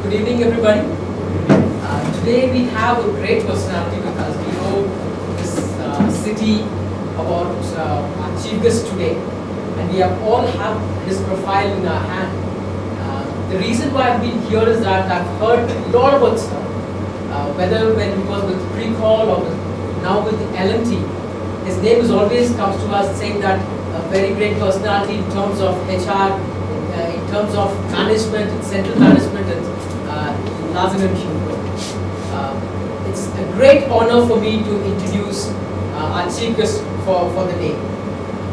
Good evening, everybody. Today we have a great personality with us. We know this city about our chief guest today, and we all have his profile in our hand. The reason why I've been here is that I've heard a lot about sir, whether when he was with Precall or now with L&T. His name is always comes to us saying that a very great personality in terms of HR, in terms of management, central management, and Larsen & Toubro. It's a great honor for me to introduce our chief guest for the day.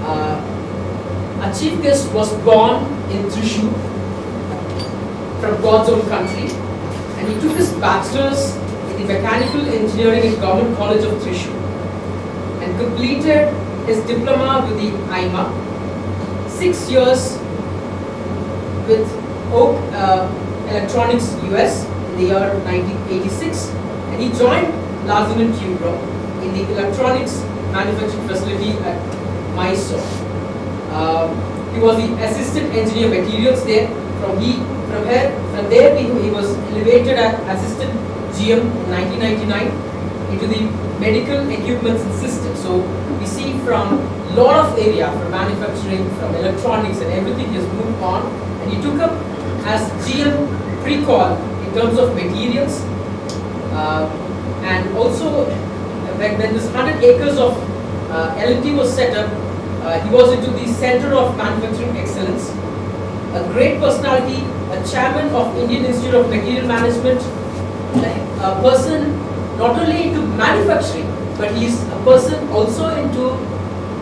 Our chief guest was born in Thrissur, from God's own country, and he took his bachelor's in the mechanical engineering at Government College of Thrissur and completed his diploma with the IMA, 6 years with Oak Electronics US in the year 1986, and he joined Larsen & Toubro in the electronics manufacturing facility at Mysore. He was the assistant engineer materials there. From there he was elevated as assistant GM in 1999 into the medical equipments and systems. So we see from a lot of area, from manufacturing, from electronics and everything, he has moved on, and he took up as GM Precall in terms of materials, and also when this 100 acres of L&T was set up, he was into the Center of Manufacturing Excellence. A great personality, a chairman of Indian Institute of Material Management, a person not only into manufacturing, but he's a person also into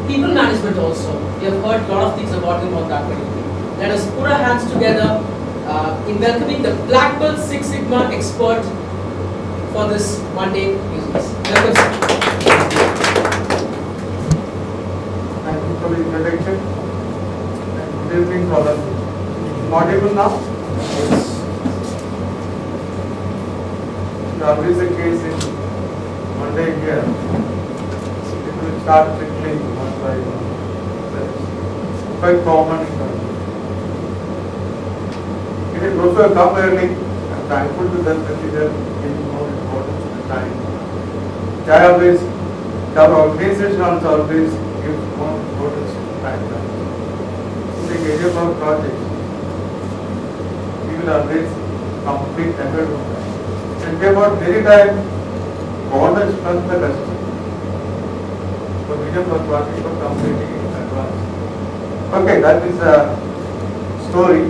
people management also. We have heard a lot of things about him on that particular. Let us put our hands together in welcoming the Black Belt Six Sigma expert for this one-day Musings. Welcome, sir. Thank you for the introduction. And good evening to all of you. Audible now? Yes. It's always the case in one day here. It will start trickling one by one. That's quite common in country. It is also come early. I'm thankful to them that they are giving more importance to the time. I always, our organization also always gives more importance to the time. In the area of our projects, we will always complete ahead of time. And we have got very time orders from the customer. So we have got project for completing in advance. Okay, that is a story.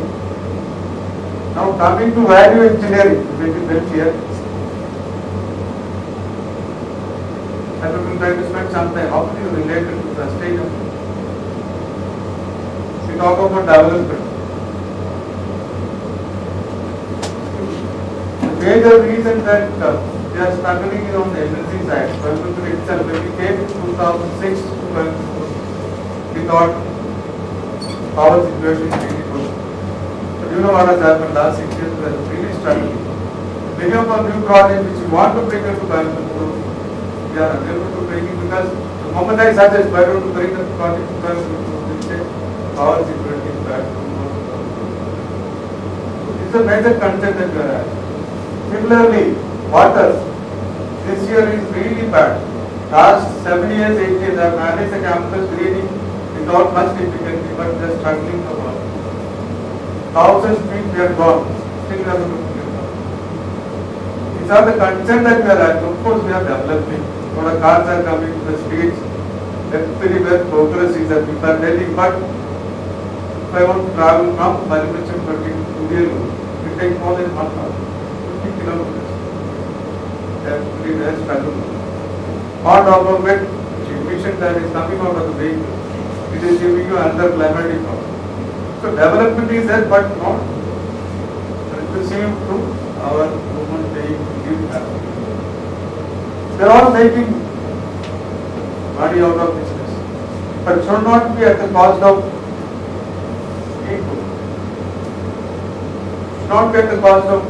Now coming to value engineering, which is very clear. I will try to spend some time. How do you relate it to sustainability? We talk about development. The major reason that they are struggling is on the energy side. Coimbatore itself, when we came in 2006 to Coimbatore, we thought power situation is really good. But you know what has happened last 6 years, we are really struggling. Many of our new projects which we want to bring it to Coimbatore, we are unable to bring it because the moment I suggest why don't you bring the project to Coimbatore, we say power security is bad. So this is a major concern that we are having. Similarly, water. This year is really bad. Last 7 years, 8 years, I have managed the campus greening without much difficulty, but they are struggling for water. 1,000 feet we are gone. Still we are going to get water. These are the concerns that we are having. Of course, we are developing. Our cars are coming to the streets. That's very well progress is that people are telling. But if I want to travel from Marimucham to Udiyalur, it will take more than 1 hour. Kilometers. Every day struggle. On top of it, emission that is coming out of the vehicle, it is giving you another climatic problem. So development is there, but not recessive to our human being to live happily. They are all making money out of business, but should not be at the cost of people. Should not be at the cost of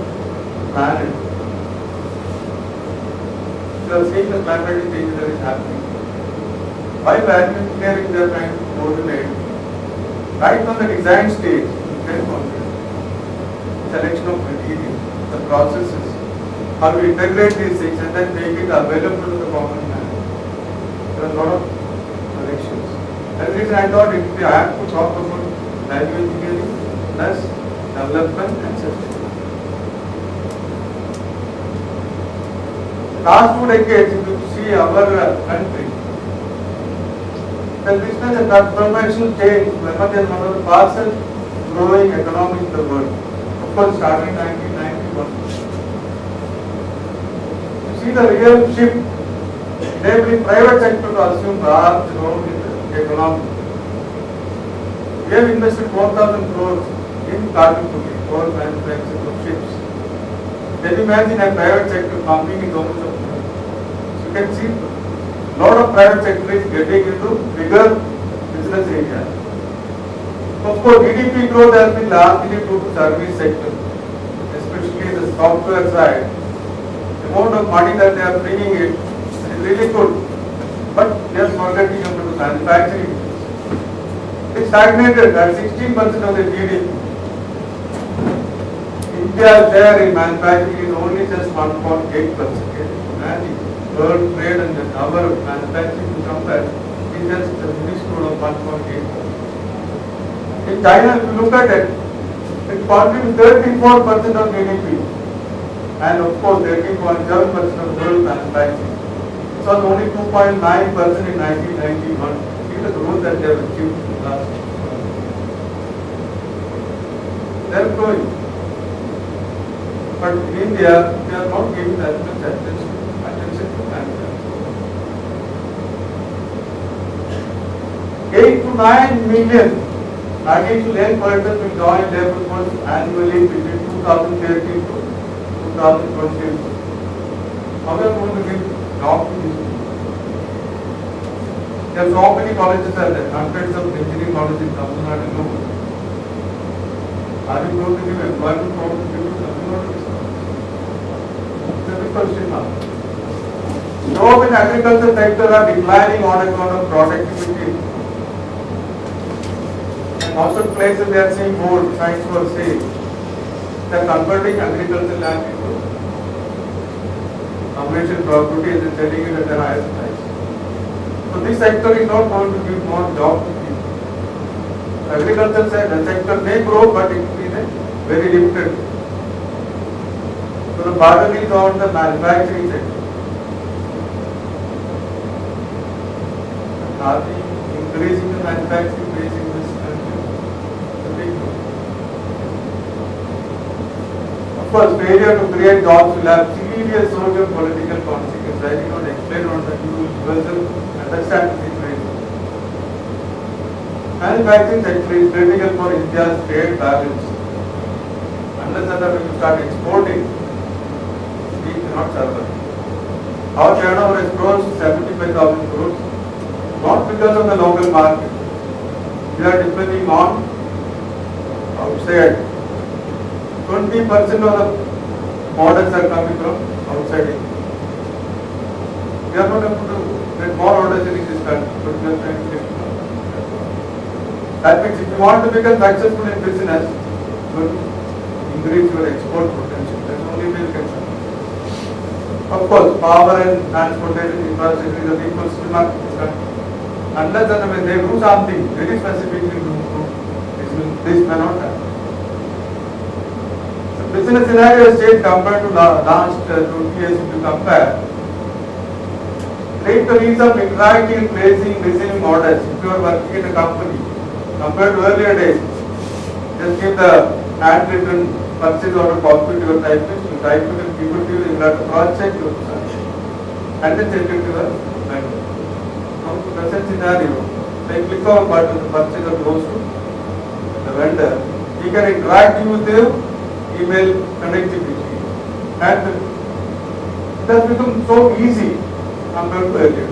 planet. You are seeing the climatic change that is happening. Why value engineering they are trying to coordinate? Right from the design stage, very confident. Selection of materials, the processes, how to integrate these things and then make it available to the common man. There are a lot of issues. That's the reason I thought if I have to talk about value engineering plus development and sustainability. Last 2 decades, if you see our country, the business and transformational change emerged as one of the fastest growing economies in the world. Of course, starting in 1991. You see the real shift, enabling private sector to assume large role in the economy. We have invested 4,000 crores in Karnataka for manufacturing of ships. Can you imagine a private sector pumping in so much of money? So you can see a lot of private sector is getting into bigger business areas. Of course, GDP growth has been largely due to service sector, especially the software side. The amount of money that they are bringing in is really good, but they are forgetting about the manufacturing. It stagnated at 16% of the GDP. India's share in manufacturing is only just 1.8%. Imagine world trade and our manufacturing to compare is just a minuscule of 1.8%. In China, if you look at it, it contributes 34% of GDP, and of course 13.7% of world manufacturing. It was only 2.9% in 1991. See the growth that they have achieved in the last 6 months. They are growing. But in India, we are not giving that much attention to manufacturing. 8 to 9 million additional young persons will join labor force annually between 2013 to 2020. How are we going to give job to these people? There are so many colleges are there, hundreds of engineering colleges in Tamil Nadu alone. Are you going to give employment for people in Tamil Nadu? It's a big question now. Jobs in agriculture sector are declining on account of productivity. In most places they are seeing more signs for sale. They are converting agricultural land into commercial property and then selling it at the highest price. So this sector is not going to give more jobs to people. Agriculture sector may grow, but it will be in a very limited way. So the burden is on the manufacturing sector. Are we increasing the manufacturing base in this country? The big no. Of course, failure to create jobs will have serious social political consequences. I did not explain on that. You will understand the situation. Manufacturing sector is critical for India's trade balance. Unless and when you start exporting, we cannot survive. Our turnover has grown to 75,000 crores. Not because of the local market. We are depending on outside. 20% of the orders are coming from outside India. We are not able to get more orders in this country, but we are trying to get more. That means if you want to become successful in business, you will increase your export potential. That's the only way you can survive. Of course, power and transportation infrastructure is a big question mark in this country. Unless and when they do something very specifically to improve, this may not happen. The business scenario has changed compared to last 20 years. If you compare, take the ease of interacting and placing, receiving orders. If you are working in a company, compared to earlier days, just give the handwritten purchase order copy to your typist, you type it and give it to you, you have to cross check your and then send it to your vendor. Now, to present scenario, they click on a button, the purchaser goes to the vendor. He can interact with the email connectivity, and it has become so easy compared to earlier.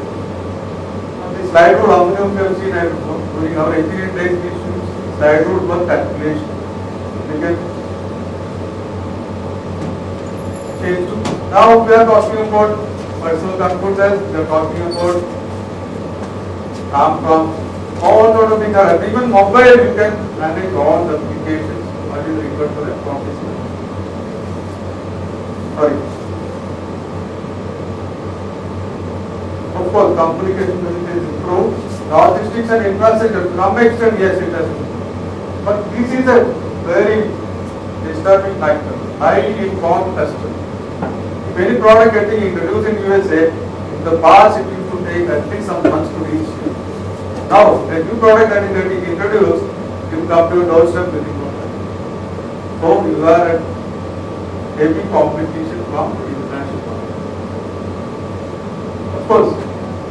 Now, the slide rule, how many of you have seen during our engineering days, we used to use slide rule for calculation. We can change to. Now we are talking about personal computers, we are talking about prompts, all sort of things are. Even mobile, you can manage all the applications what is required for a professional. sorry. Of course, communication is improved. Logistics and infrastructure, to some extent, yes, it has improved. But this is a very disturbing factor. Highly informed customer. If any product getting introduced in USA, in the past it used to take at least some months to reach here. Now, a new product that is getting introduced will come to your doorstep within no time. So you are at heavy competition from the international market. Of course,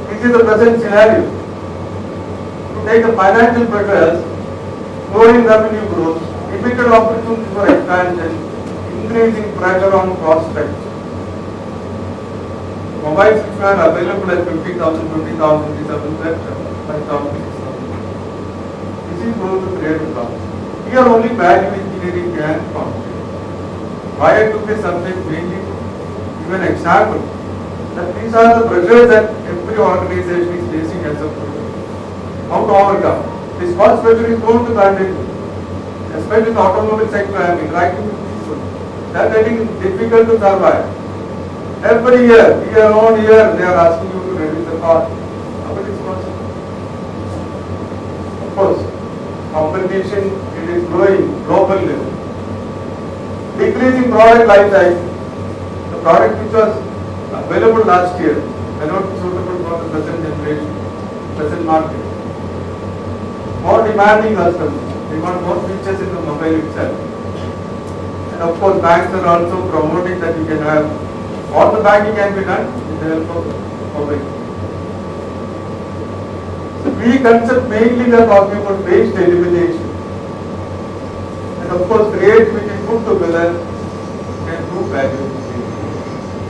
this is the present scenario. To take the financial pressures, slowing revenue growth, limited opportunities for expansion, increasing pressure on cost structure. Mobiles which were available at 50,000, 20,000, these are at 5,000, 6,000. This is going to create a problem. Here only value engineering can contribute. Why I took this subject mainly to give an example that these are the pressures that every organization is facing as a product. How to overcome? This cost pressure is going to continue. Especially in the automobile sector, I am interacting with people. They are getting difficult to survive. Every year on year, they are asking you to reduce the cost. How it is possible? Of course, competition, it is growing global level. Decreasing product life cycle. The product which was available last year may not be suitable for the present generation, present market. More demanding customers. They want more features in the mobile itself. And of course, banks are also promoting that you can have all the banking can be done with the help of mobile. So we concept mainly we are talking about waste elimination. And of course, creativity put together can do value.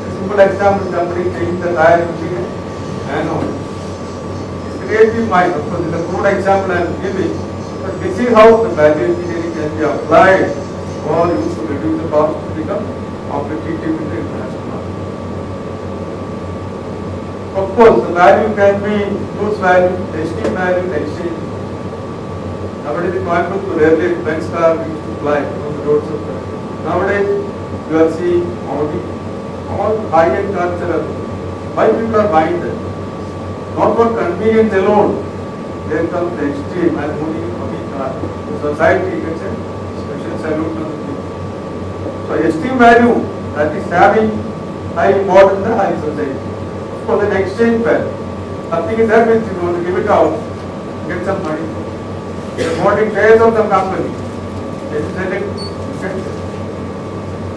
A simple example, somebody changing the tire using a anode. It's creative mind, of course, it's a good example I am giving. But this is how the value engineering can be applied for you to reduce the cost to become competitive in the international market. Of course, the value can be use value, esteem value, exchange. Nowadays in Coimbatore, rarely Benz car used to fly on the roads of Coimbatore. Nowadays, you are seeing Audi, all high-end cars are available. Why people are buying them? Not for convenience alone. There comes the extreme and owning Audi car. The society gets a special salute to the people. So esteem value that is having high importance in the high society. For the exchange value, something is there means you want to give it out, get some money. You are holding shares of the company. They sell it, get it.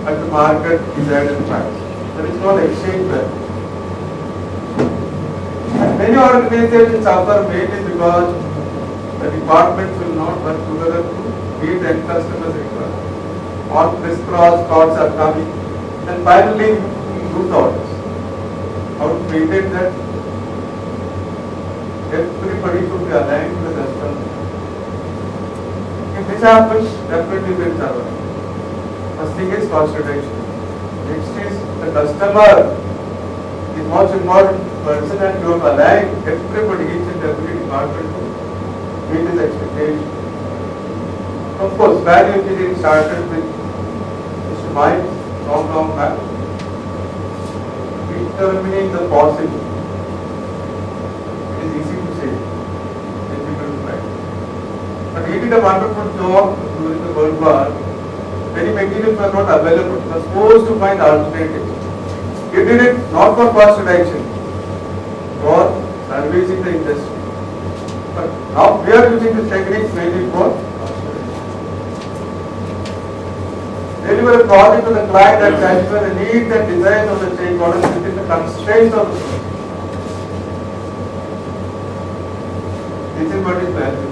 At the market desired price. There is no exchange value. And many organizations suffer mainly because the departments will not work together to meet the end customers' requirements. All crisscross thoughts are coming, and finally you lose orders. How to maintain that? Everybody should be aligned with the customer. If this happens, definitely will survive. First thing is cost reduction. Next is the customer is most important person, and you have aligned everybody, each and every department to meet his expectation. Of course, value engineering started with Mr. Mike long back. Determining the possible. It is easy to say, difficult to write. But he did a wonderful job during the World War. Many materials were not available. He was forced to find alternatives. He did it not for cost reduction, for servicing the industry. But now we are using this technique mainly for cost reduction. Deliver a project to the client that satisfies the needs and desires of the stakeholders within the constraints of the project. This is what is value.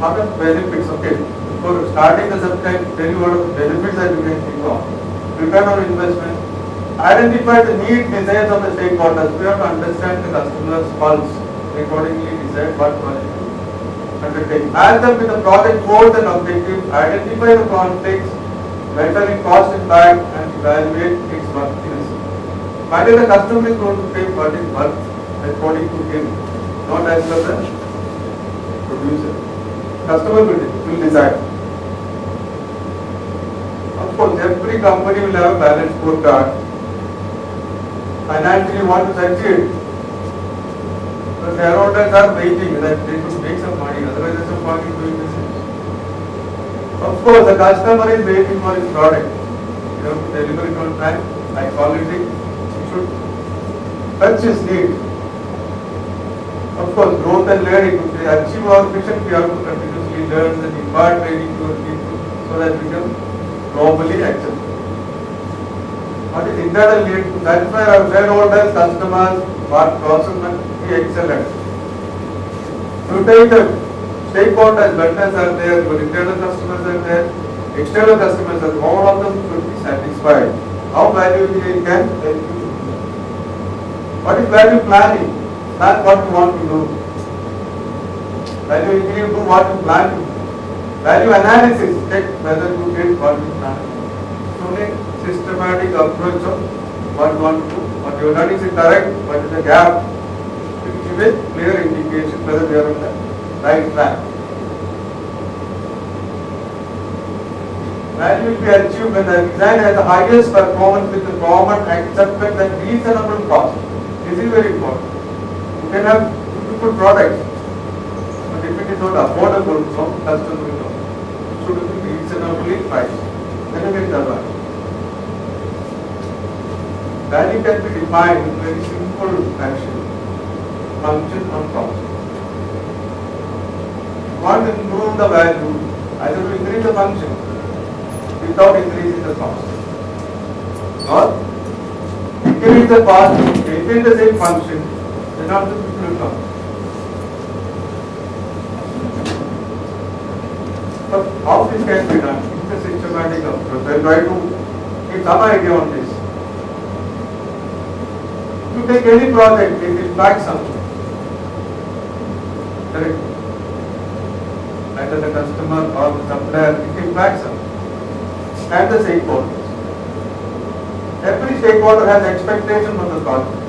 What are benefits? Okay, before starting the subject, tell you what are the benefits that you can think of. Return on investment. Identify the needs, desires of the stakeholders. We have to understand the customer's pulse. Accordingly decide what project to undertake. Add them with the project goals and objectives. Identify the conflicts. Measure in cost impact and evaluate its worthiness. Finally, the customer is going to pay what is worth according to him, not as per the producer. Customer will decide. course, every company will have a balanced scorecard. Financially want to succeed. The shareholders are waiting that they should make some money, otherwise there's no point in doing this. Of course, the customer is waiting for his product. You have to deliver it on time, high quality. You should touch his need. Of course, growth and learning. To achieve our vision, we have to continuously learn and impart training to our people so that we can globally accept. What is internal need to satisfy our shareholders, customers, what process must be excellent. To take the stakeholders, vendors are there, your internal customers are there, external customers are there, all of them should be satisfied. How value engineering can help you? What is value planning? Plan what you want to do. Value engineering do what you plan to do. Value analysis, check whether you did what you plan. So, a systematic approach of what you want to do. What you are done, is it correct? What is the gap? To give a clear indication whether we are on the right track. Value will be achieved when the design has the highest performance with the common accepted and reasonable cost. This is very important. You can have beautiful products, but if it is not affordable, no customer will know. It should be reasonably priced. Then you get the value. Value can be defined in very simple fashion. Function on cost. You want to improve the value, either to increase the function without increasing the cost, or increase the cost, maintain the same function, then not the people will come. But how this can be done? It's a systematic approach. I try to give some idea on this. If you take any project, it will track something. Correct? Either the customer or the supplier, it will track something. And the stakeholders. Every stakeholder has expectation from the project.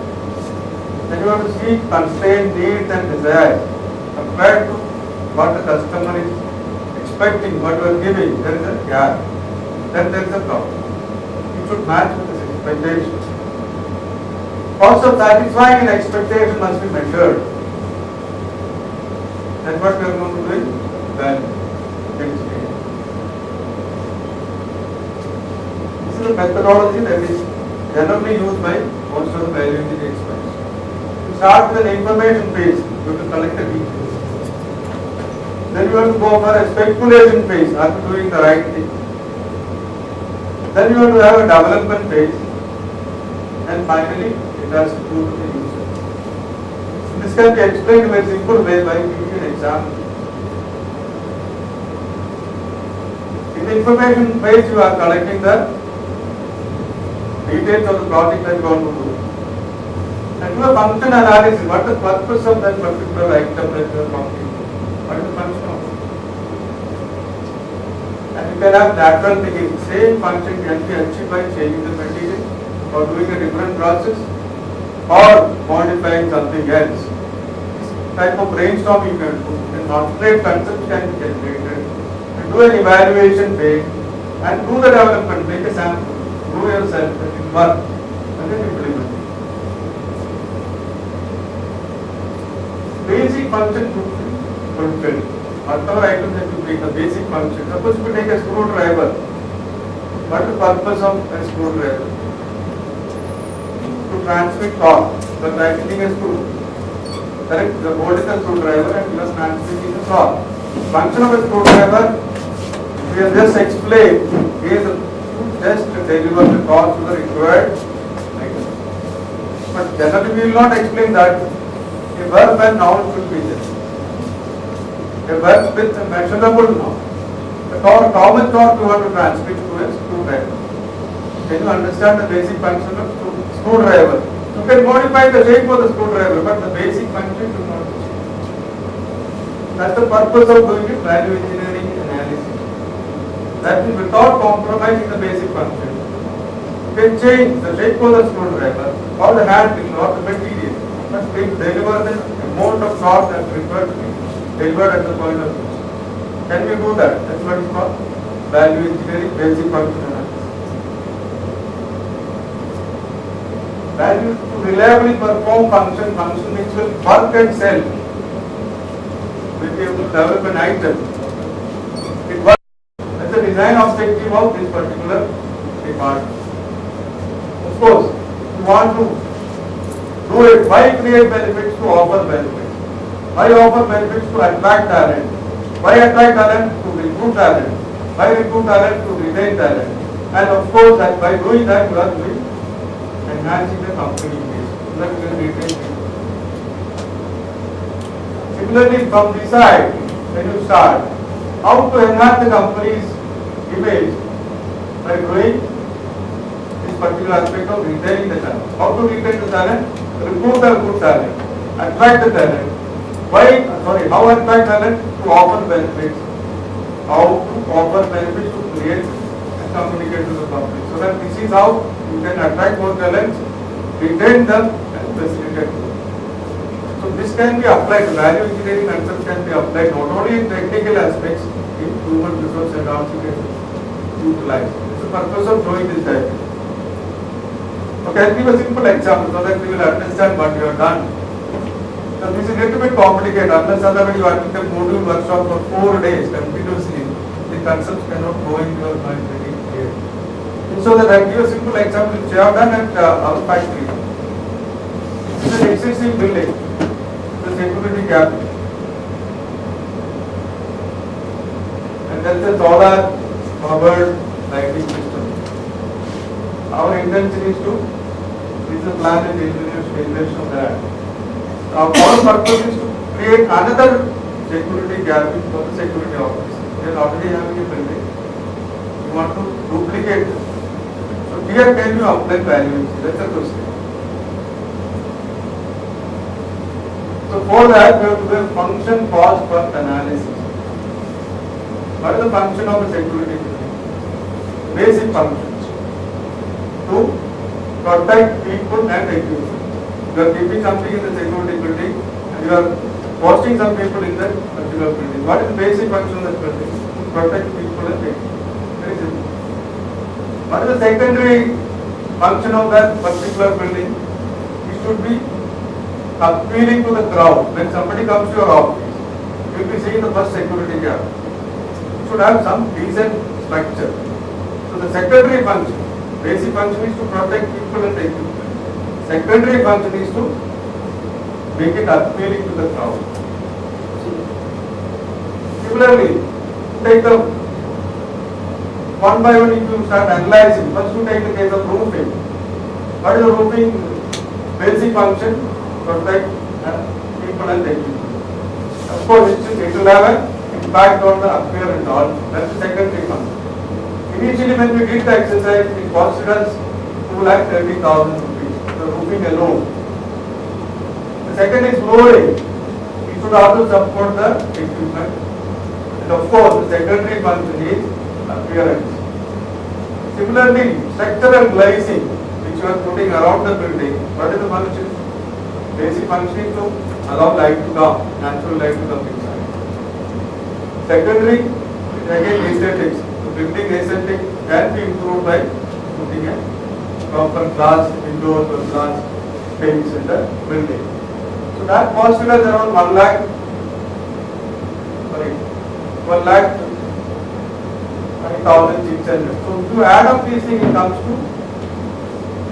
Then you have to see constraints, needs and desires compared to what the customer is expecting, what you are giving. There is a gap. Then there is a problem. You should match with this expectation. Cost of satisfying an expectation must be measured. That's what we are going to do in value engineering. This is a methodology that is generally used by most of the value engineering experts. You start with an information phase, you have to collect the details. Then you have to go for a speculation phase, after doing the right thing. Then you have to have a development phase, and finally it has to go to the user. This can be explained in a simple way by giving an example. In the information phase, you are collecting the details of the project that you want to do. And do a function analysis. What is the purpose of that particular item that you are talking about? What is the function of it? And you can have lateral thinking. Same function can be achieved by changing the material or doing a different process or modifying something else. This type of brainstorming you can do. An alternate concept can be generated. And do an evaluation phase and do the development, make a sample. Know yourself that it work and then implement it. Basic function fulfilled. Whatever item that you take, the basic function. Suppose you take a screwdriver. What is the purpose of a screwdriver? To transmit torque. You are tightening a screw. Correct? You are holding a screwdriver and you are transmitting the torque. Function of a screwdriver, we have just explained, is just to deliver the torque to the required item. But generally we will not explain that. A verb and noun should be there. A verb with a measurable noun. The torque, how much torque you want to transmit to a screwdriver. Can you understand the basic function of screwdriver? You can modify the shape of the screwdriver, but the basic function should not be changed. That's the purpose of doing a value engineering analysis. That is without compromising the basic function. You can change the shape of the screwdriver or the handle or the material, but deliver the amount of torque that is required to be delivered at the point of use. Can we do that? That's what is called value engineering basic function analysis. Values to reliably perform function which will work and sell. We'll be able to develop an item. It works. That's the design objective of this particular department. Of course, you want to do it. Why create benefits? To offer benefits. Why offer benefits? To attract talent. Why attract talent? To recruit talent. Why recruit talent? To retain talent. And of course, that by doing that, you are doing enhancing the company image. So that you can retain people. Similarly, from this side, when you start, how to enhance the company's image by doing this particular aspect of retaining the talent. How to retain the talent? Recruit the good talent. Attract the talent. How attract talent? To offer benefits. How to offer benefits to create and communicate to the public. So that this is how you can attract more talents, retain them and facilitate them. So this can be applied, value engineering concept can be applied not only in technical aspects, in human resource and also can be utilized. It's the purpose of doing this diagram. Okay, I'll give a simple example so that we will understand what you have done. So this is a little bit complicated unless otherwise you attend a module workshop for 4 days continuously. The concepts cannot go in your mind very clear. So that I'll give a simple example which I have done at our factory. This is an existing building, the security gap. And there is a solar powered lighting system. Our intention is to, this is a plan and engineering of that. Our purpose is to create another security gap for the security office. They are already having a building. You want to duplicate this. So here can you apply value? That's the question. So for that we have to do a function cost per analysis. What is the function of a security building? Basic functions. To protect people and equipment. You are keeping something in the security building and you are posting some people in that particular building. What is the basic function of that building? To protect people and equipment. Very simple. What is the secondary function of that particular building? It should be appealing to the crowd. When somebody comes to your office, you will be seeing the first security gap. It should have some decent structure. So the secondary function, basic function is to protect people and equipment. Secondary function is to make it appealing to the crowd. Similarly, take the one by one if you start analyzing. First you take the case of roofing. What is the roofing basic function? Protect people and equipment. Of course, it will have an impact on the appearance also. That's the secondary function. Initially when we did the exercise, it costed us 2,30,000 rupees, the roofing alone. The second is flooring. It should also support the equipment. And of course, the secondary function is appearance. Similarly, structural glazing, which you are putting around the building, what is the function? Basic function is to allow light to come, natural light to come inside. Secondary is again aesthetics. The building aesthetic can be improved by putting a proper glass windows or glass panes in the building. So that costed us around 1 lakh 5,600. So if you add up these things, it comes to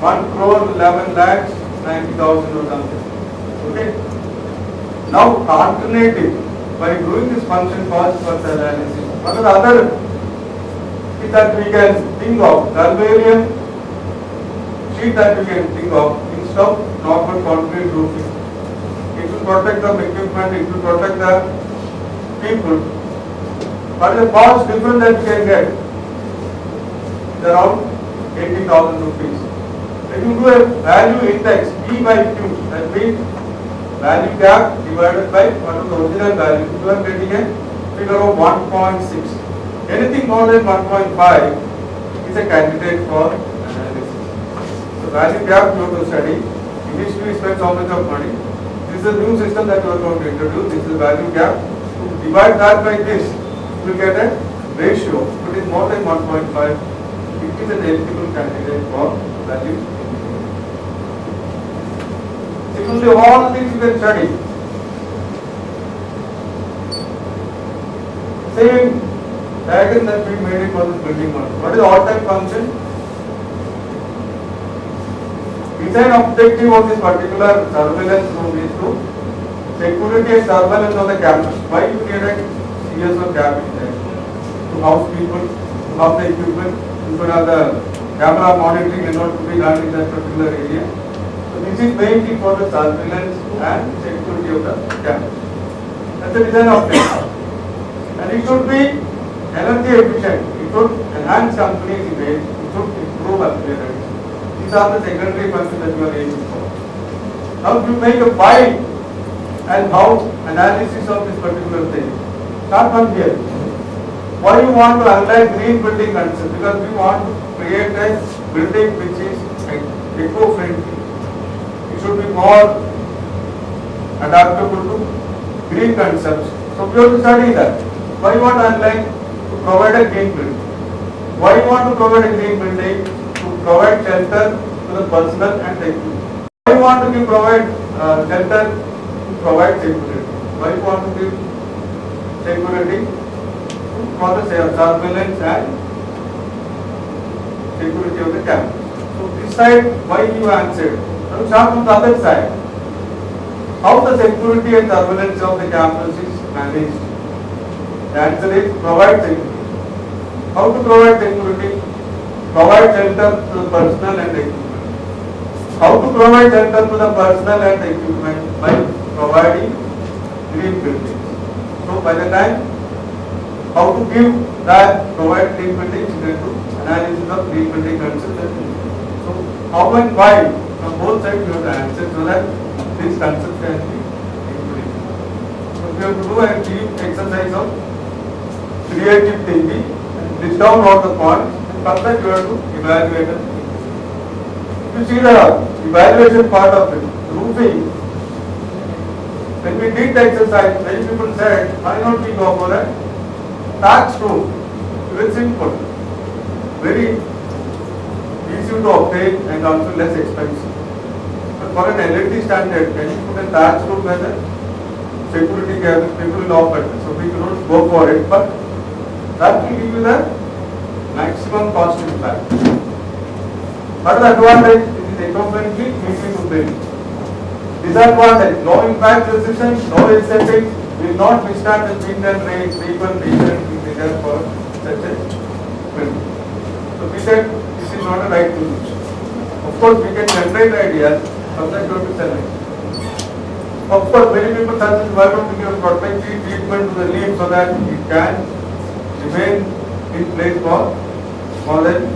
1 crore 11 lakhs 90,000 or something. Okay. Now alternative, by doing this function cost per analysis, what are the other things that we can think of? The Albanian sheet that we can think of instead of normal concrete roofing. It will protect the equipment, it will protect the people. What is the cost difference that we can get? It's around 80,000 rupees. When you do a value index, P by Q, that means value gap divided by what is the original value, you are getting a figure of 1.6. Anything more than 1.5 is a candidate for analysis. So value gap you have to study. Initially we spend so much of money. This is a new system that we are going to introduce. This is value gap. To divide that by this, you will get a ratio. If it is more than 1.5, it is an eligible candidate for value. Similarly, all things you can study. Same diagram that we made it for this building one. What is the all-time function? Design objective of this particular surveillance room is to security and surveillance of the campus. Why you need a CS or cabin there? To house people, to house the equipment, you could have the camera monitoring and not to be done in that particular area. So this is mainly for the surveillance and security of the campus. That's the design objective. And it should be energy efficient. It should enhance company's image. It should improve appearance. These are the secondary functions that you are aiming for. Now you make a file and how analysis of this particular thing. Start from here. Why you want to analyze green building concept? Because we want to create a building which is eco-friendly. It should be more adaptable to green concepts. So we have to study that. Why you want to analyze? To provide a green building. Why you want to provide a green building? To provide shelter to the personnel and the equipment. Why you want to provide shelter? To provide security. Why you want to give security? For the surveillance and security of the campus. So this side, why you answered? Now start from the other side. How the security and surveillance of the campus is managed? The answer is provide security. How to provide security? Provide shelter to the personnel and the equipment. How to provide shelter to the personnel and the equipment? By providing green buildings. So by the time how to give that provide green building into analysis of green building concept. So how and why from both sides you have to answer so that this concept can be implemented. So we have to do a deep exercise of creative thinking and list down all the points and from that you have to evaluate it. You see the evaluation part of it, roofing. When we did the exercise, many people said, why not we go for a thatch roof? Very simple, very easy to obtain and also less expensive. But for an LED standard, can you put a thatch roof as a security cabin? People will offer it. So we cannot go for it, but that will give you the maximum cost impact. What is the advantage? It is eco-friendly, easy to build. Disadvantage, low impact resistance, no aesthetics, will not withstand the wind and rain, frequent reason is there for such a building. So we said this is not a right solution. Of course, we can generate ideas from that to select. Of course, many people suggest why don't we give protective treatment to the leaf so that it can remain in place for more than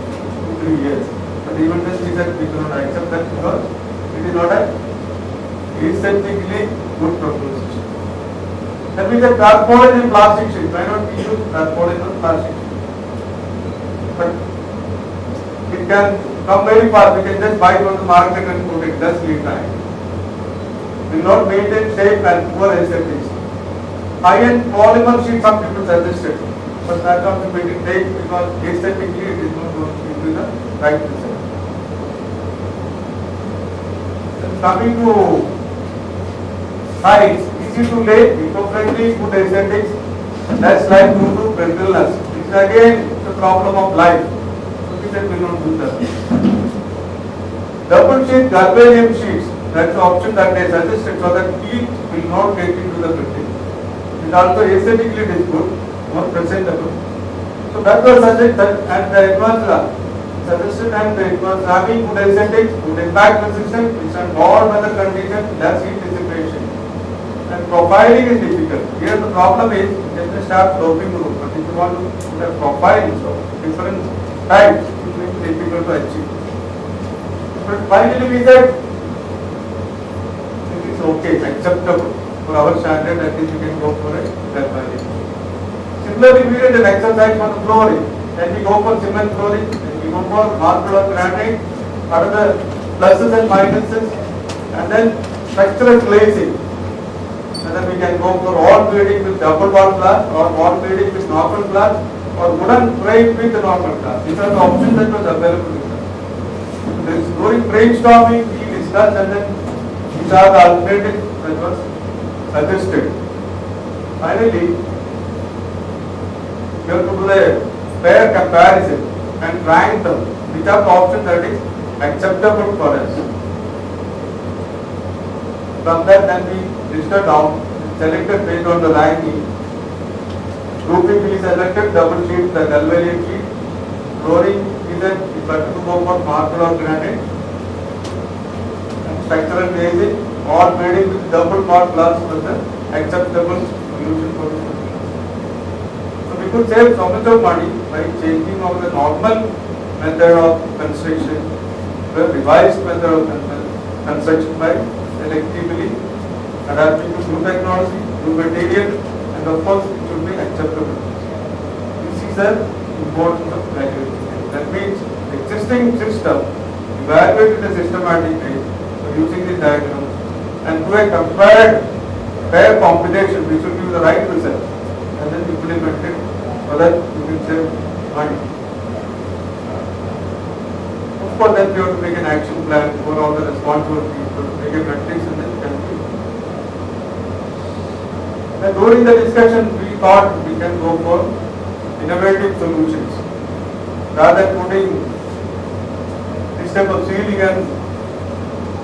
2-3 years. But even this we said we cannot accept that because it is not a aesthetically good proposition. That means that tarpaulin and plastic sheet. Why not we use tarpaulin or plastic sheet? But it can come very fast. We can just buy from the market and put it. Just leave time. Will not maintain shape and poor aesthetics. High-end polymer sheet some people suggested, but that also we can take because aesthetically it is not going to give you the right result. Then coming to size, easy to lay, eco-friendly, good aesthetics, less life due to brittleness. This is again the problem of life. So we said we don't do that. Double sheet galvanized sheets, that's the option that they suggested so that heat will not get into the building. It also aesthetically it is good, more presentable. So that was suggested and it was suggested and it was having good aesthetics, good impact resistance, which are all weather conditions, less heat dissipation. And profiling is difficult. Here the problem is just start sloping roof. But if you want to put a profile, so different types, it will be difficult to achieve. But finally we said it is okay, acceptable for our standard. At least we can go for it. Similarly, we did an exercise for the flooring. Then we go for cement flooring. Then we go for marble or granite. What are the pluses and minuses? And then structural glazing. And then we can go for wall beading with double wall glass or wall beading with normal glass or wooden frame with normal glass. These are the options that was available with us. During brainstorming, we discussed and then we which are the alternatives that was suggested. Finally, you have to do the fair comparison and rank them which are the option that is acceptable for us. From that, then we listed down, selected based on the ranking. Grouping we selected double sheet, the galvanic sheet. Flooring is that we better to go for marble or granite. And structural glazing, all made with double part glass was the acceptable solution for the solution. So we could save so much of money by changing of the normal method of construction to a revised method of construction by selectively adapting to new technology, new material, and of course it should be acceptable. This is the importance of graduation. That means existing system, evaluate in a systematic way, so using the diagrams, and do a compared fair computation which will give the right result, and then implement it so that you can save money. Of course, then we have to make an action plan for all the responsible people, make a metrics and then continue. And during the discussion, we thought we can go for innovative solutions. Rather than putting this type of ceiling and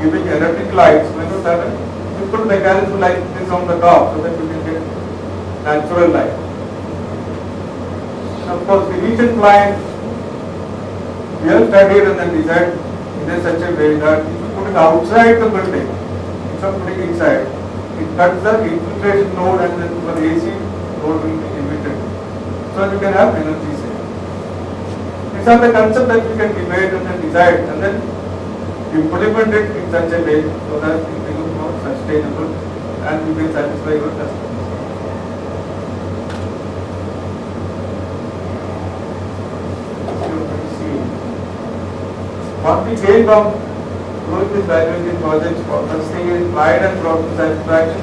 giving electric lights, we don't have a simple mechanism like this on the top so that you can get natural light. And of course, the initial client, we have studied and then designed in such a way that if you put it outside the building, instead of putting inside, it cuts the infiltration load and then for AC load will be limited. So you can have energy saving. These are the concepts that we can debate and then decide and then implement it in such a way so that it becomes more sustainable and we can satisfy your customers. What we gain from doing this evaluation projects for first thing is pride and problem satisfaction,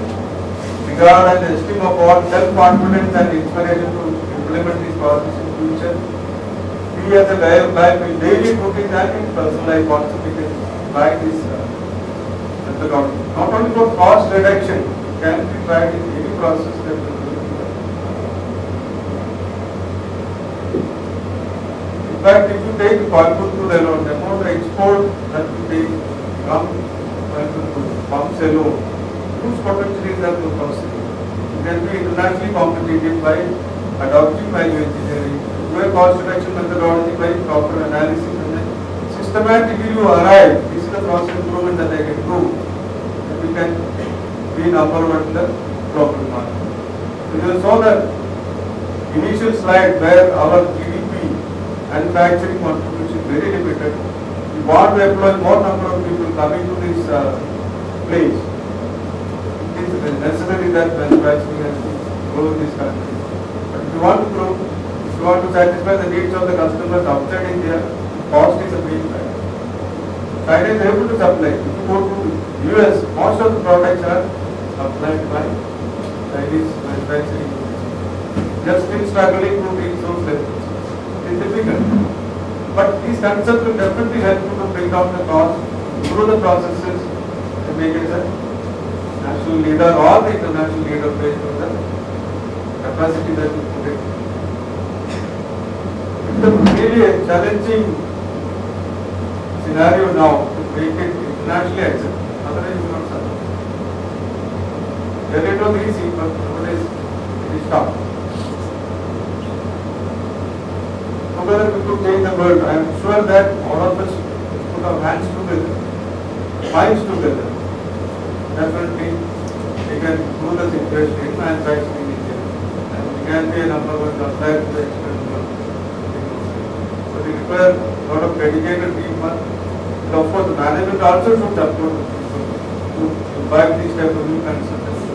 regard and esteem of all, self-confidence and inspiration to implement these processes in future. We as a guy of life in daily routine and in personal life also we can try this methodology. Not only for cost reduction, it can be tried in any process that we do. In fact, if you take Coimbatore alone, the amount of export that we take from Coimbatore, pumps alone, huge potential is that no possible. It can be internationally competitive by adopting value engineering, do a cost reduction methodology by proper analysis, and then systematically you arrive. This is the process improvement that I can do. That we can be number one in the global market. So you saw the initial slide where our GDP manufacturing contribution is very limited. We want to employ more number of people coming to this place. It is necessary that manufacturing has to grow in this country. But if you want to grow, if you want to satisfy the needs of the customers outside India, cost is a main factor. China is able to supply. If you go to US, most of the products are supplied by Chinese manufacturing. They are still struggling to reach those levels. Difficult. But these concepts will definitely help you to bring down the cost, improve the processes, and make it a national leader or the international leader based on the capacity that you put in. It's a really a challenging scenario now to make it internationally accepted. Otherwise, you will not survive. Earlier it was easy, but nowadays it is tough. Together we could change the world. I am sure that all of us put our hands together, minds together. Definitely we can do the situation in manufacturing in India. And we can be a number one supplier to the external world. But we require a lot of dedicated teamwork. And of course the management also should support the people to imbibe these type of new concepts.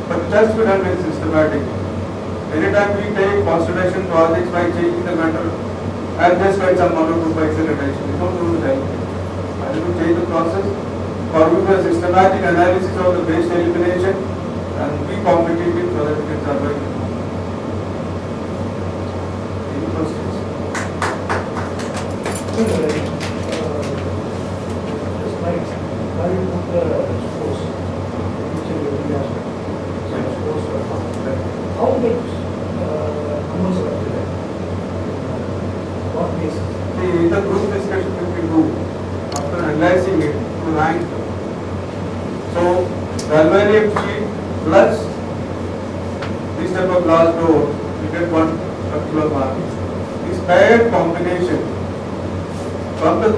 But it has to be done very systematically. Anytime we take cost reduction projects by changing the matter and just get some money to price reduction, we don't do that. I have to change the process or do a systematic analysis of the waste elimination and be competitive so that we can survive. Any questions? Just like, why you put What basis? The group discussion that we do after analyzing it to rank. So the aluminum sheet plus this type of glass door, you get one particular mark. This paired combination from the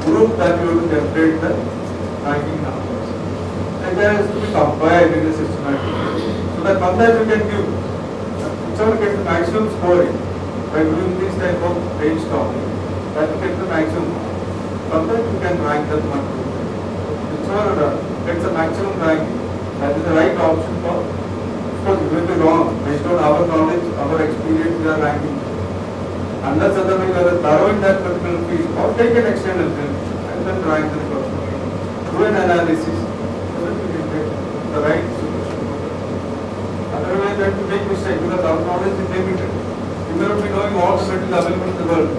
group that you will generate the ranking numbers. And that has to be compiled in a systematic way. So that from that you can give whichever gets the maximum scoring by doing this type of brainstorming. That will get the maximum. From that you can rank that one group. Whichever gets the maximum ranking, that is the right option for. Of course, it will be wrong. Based on our knowledge, our experience, we are ranking. Unless otherwise you are thorough in that particular field, or take an external field and then rank the person. Do an analysis so that you can get the right solution. Otherwise, you have to make mistake because our knowledge is limited. You may not be knowing all the material available in the world.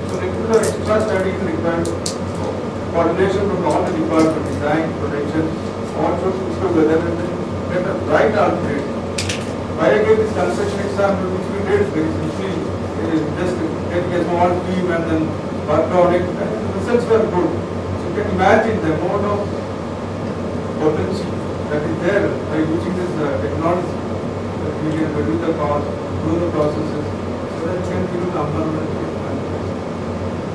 So, extra study is required. Coordination from all the departments, design, production, all should put together and then get a right alternative. Why I gave this construction example, which we did very simply, just getting a small team and then work on it, and the results were good. So you can imagine the amount of potential that is there by using this technology, that we can reduce the cost, do the processes, so that you can give number one.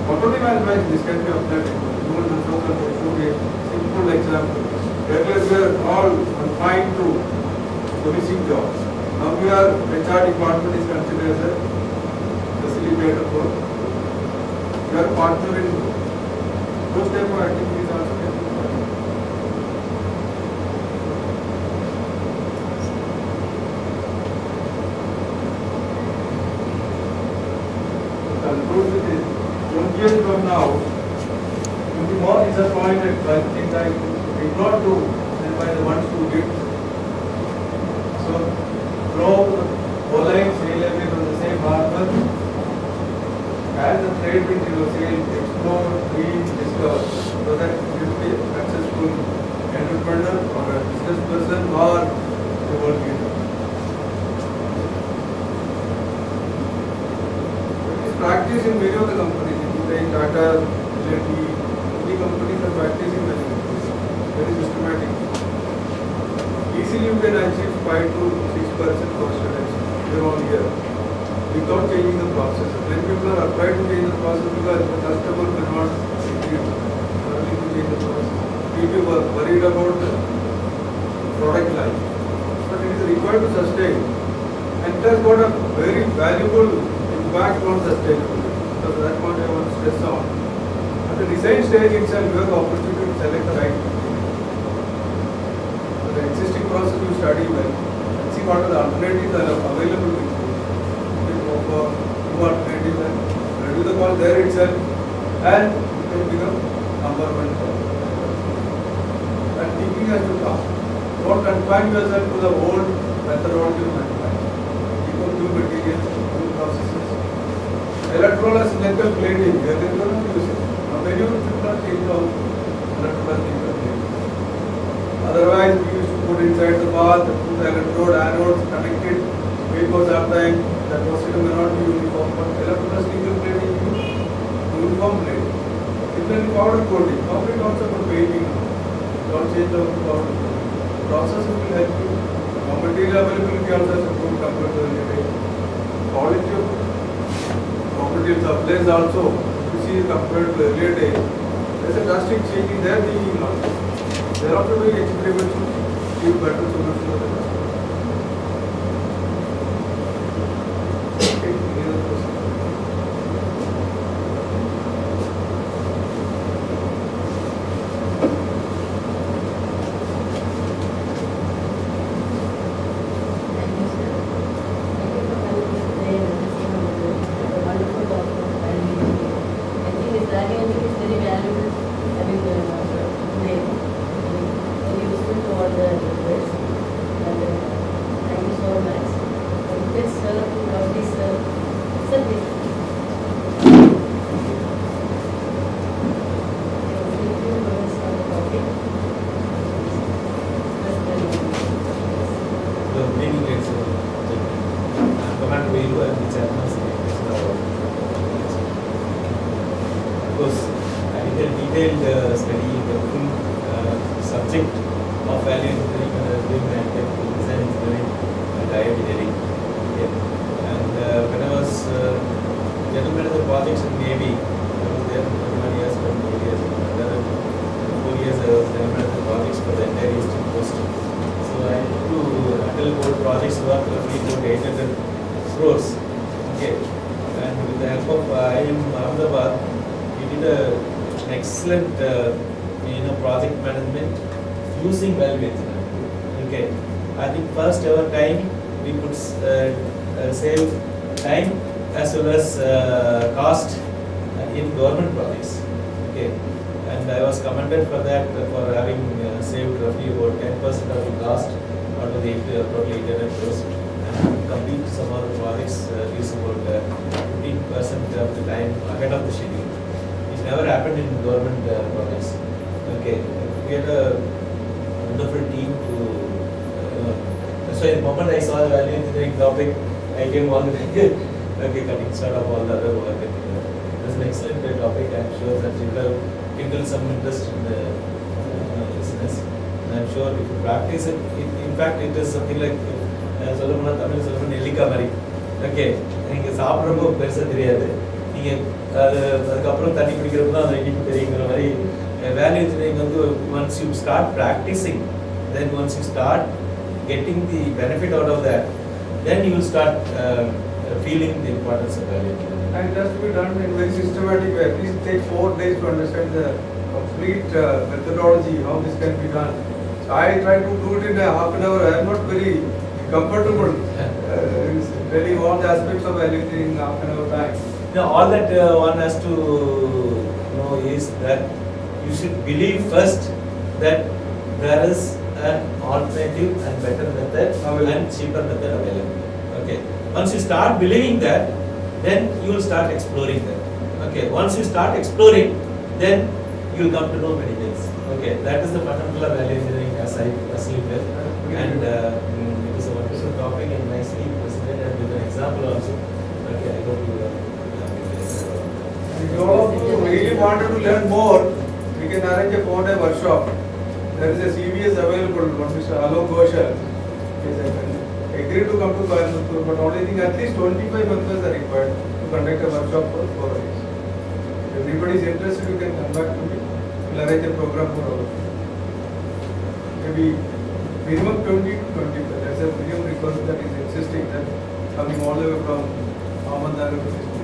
Not only manufacturing, this can be applied to human resources. I showed a simple example. Earlier we were all confined to policing jobs. Now we are, HR department is considered as a facilitator for. We are partner in those type of activities also can be done. To conclude with this, 20 years from now, you'll be more disappointed by the things I did not do than by the ones who did. So, grow the bowline sail away from the same harbor. As the trade wind in your sail, explore, read, discover, so that you will be a successful entrepreneur or a business person or a world leader. It is practiced in many of the companies, including Tata, LNT, many companies are practicing very systematic. Easily you can achieve 5 to 6% cost reduction year on year without changing the process. When people are afraid to change the process because the customer cannot agree to change the process. People were worried about the product life. But it is required to sustain. And it has got a very valuable impact on sustainability. So that point I want to stress on. At the design stage itself, you have the opportunity to select the right the existing process you study well and see what are the alternatives that are available with you. You can go for new alternatives and reduce the cost there itself and you can become number one. That thinking has to come. Don't confine yourself to the old methodology of manufacturing. Think of new materials, new processes. Electrolysis nickel plating, they are going to use it. Now when you should not change all electrolysis nickel plating. Otherwise, we used to put inside the bath, put the electrode, anodes, connected, wait for some time, that procedure may not be uniform, but electrolysis nickel plating is uniform plating. Similarly, powder coating, complete concept of painting, don't change the powder coating. Process will help you. Raw material availability also has improved compared to the earlier days. Quality of raw material supplies also, you see compared to the earlier days, there is a drastic change in their thinking also. They are also doing experiments to give better solutions to the customer. Okay, any other question? Thank you, sir. Thank you for coming today and listening to the wonderful talk of value. I think it's very valuable having today. Very useful to all the viewers. And course, I did a detailed study in the full subject of value engineering when I was doing my design engineering and engineering. Okay. And when I was general manager projects in Navy, I was there for 21 years, 24 years. Another 4 years I was general manager projects for the entire Eastern Coast. So I had to handle board projects worth roughly about 800 crores. Okay. And with the help of IIM Ahmedabad, we did an excellent project management using value engineering. Okay. I think first ever time we could save time as well as cost in government projects. Okay. And I was commended for that, for having saved roughly about 10% of the cost out of the total 800 crores. And complete some of the projects is about 15% of the time ahead of the schedule. It never happened in government projects. Okay. We had a wonderful team to. That's why the moment I saw the value engineering topic, I came all the way. Okay, cutting start of all the other work. It was an excellent topic. I'm sure that you will kindle some interest in the business. And I'm sure if you practice it, in fact, it is something like Solomon Tamil Solomon Elika Mari. Okay, நீங்க சாப்பிடுறப்போ பெருசா தெரியாது. நீங்க அதுக்கு அப்புறம் தண்ணி குடிக்கிறப்ப தான் அது இனிப்பு தெரியுங்கிற மாதிரி value engineering வந்து once you start practicing, then once you start getting the benefit out of that, then you will start feeling the importance of value engineering. And it has to be done in a very systematic way. At least take 4 days to understand the complete methodology, how this can be done. So I try to do it in a half an hour. I am not very comfortable telling all the aspects of value engineering in half an hour time. Now, all that one has to know is that you should believe first that there is an alternative and better method and cheaper method available. Okay. Once you start believing that, then you will start exploring that. Okay. Once you start exploring, then you will come to know many things. Okay. That is the fundamental of value engineering as I perceive it. And it is a wonderful topic and nicely presented with an example also. Okay. I hope you if you all of you really wanted to learn more, we can arrange a 4-day workshop. There is a CVS available, one Mr. Alok Ghoshal. Agreed to come to Coimbatore, but only thing at least 25 members are required to conduct a workshop for 4 days. If anybody is interested, you can come back to me. We'll arrange a program for all of you. Maybe minimum 20 to 25. That's a minimum requirement that is existing. That coming all the way from Ahmednagar to